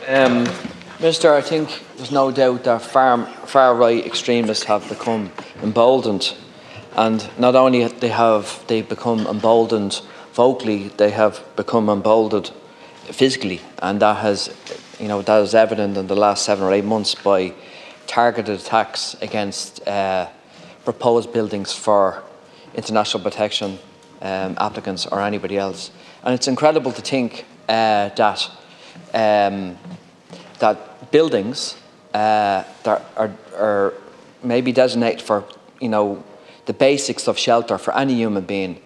Minister, I think there's no doubt that far-right extremists have become emboldened, and not only have they become emboldened vocally, they have become emboldened physically, and that is evident in the last 7 or 8 months by targeted attacks against proposed buildings for international protection applicants or anybody else. And it's incredible to think that buildings that are maybe designated for the basics of shelter for any human being,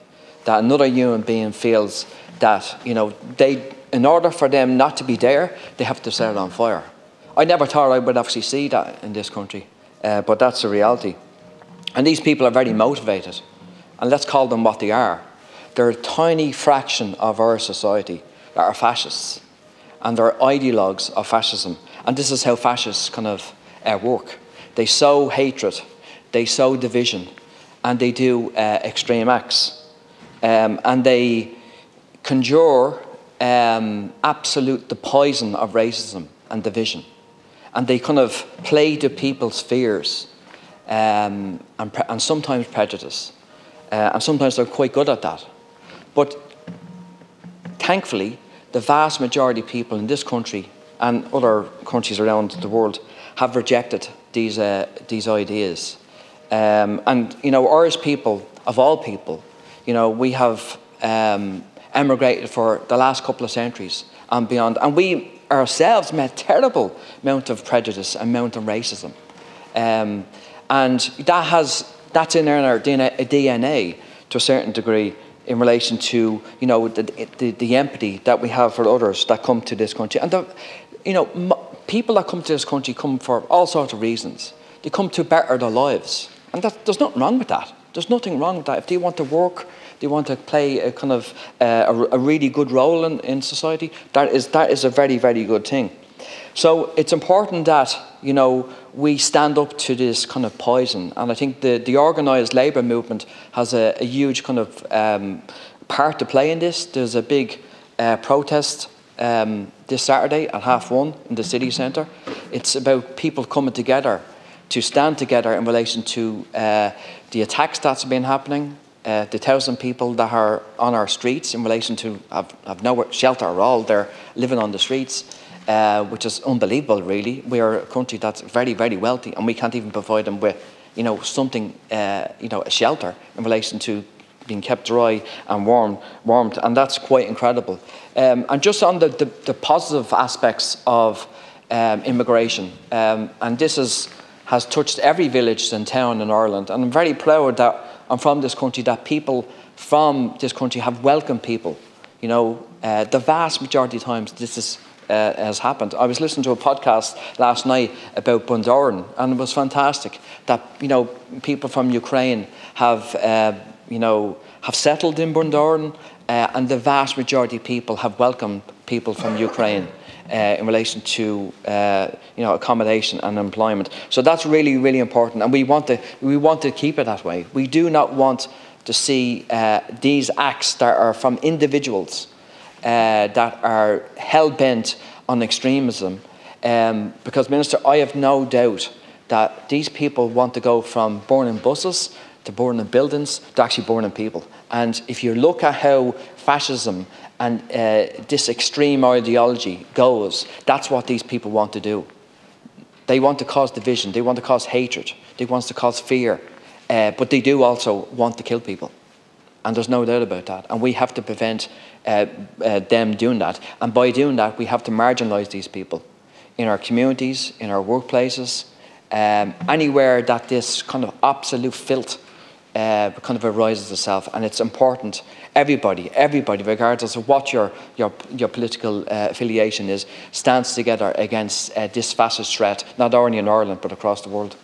that another human being feels that in order for them not to be there, they have to set it on fire. I never thought I would actually see that in this country, but that's the reality. And these people are very motivated, and let's call them what they are. They're a tiny fraction of our society that are fascists, and they're ideologues of fascism. And this is how fascists kind of work. They sow hatred, they sow division, and they do extreme acts. And they conjure the poison of racism and division. And they kind of play to people's fears and sometimes prejudice. And sometimes they're quite good at that. But thankfully, the vast majority of people in this country and other countries around the world have rejected these ideas. And Irish people, of all people, we have emigrated for the last couple of centuries and beyond, and we ourselves met terrible amount of prejudice and amount of racism, and that's in our DNA to a certain degree in relation to the empathy that we have for others that come to this country. And people that come to this country come for all sorts of reasons. They come to better their lives, and there's nothing wrong with that. There's nothing wrong with that. If they want to work, they want to play a kind of a really good role in society, that is a very, very good thing. So it's important that we stand up to this kind of poison, and I think the organised labour movement has a huge kind of part to play in this. There's a big protest this Saturday at 1:30 in the city centre. It's about people coming together to stand together in relation to the attacks that's been happening, the 1,000 people that are on our streets in relation to have no shelter at all. They're living on the streets, which is unbelievable, really. We are a country that's very, very wealthy, and we can't even provide them with, something, a shelter in relation to being kept dry and warmed, and that's quite incredible. And just on the positive aspects of immigration, and this has touched every village and town in Ireland, and I'm very proud that I'm from this country, that people from this country have welcomed people. The vast majority of times this has happened. I was listening to a podcast last night about Bundoran, and it was fantastic that people from Ukraine have settled in Bundoran, and the vast majority of people have welcomed people from Ukraine in relation to accommodation and employment. So that's really, really important, and we want to keep it that way. We do not want to see these acts that are from individuals that are hell-bent on extremism, because, Minister, I have no doubt that these people want to go from burning buses to burning buildings to actually burning people. And if you look at how fascism and this extreme ideology goes, that's what these people want to do. They want to cause division, they want to cause hatred, they want to cause fear, but they do also want to kill people. And there's no doubt about that. And we have to prevent them doing that. And by doing that, we have to marginalise these people in our communities, in our workplaces, anywhere that this kind of absolute filth kind of arises itself. And it's important, everybody, regardless of what your political affiliation is, stands together against this fascist threat, not only in Ireland, but across the world.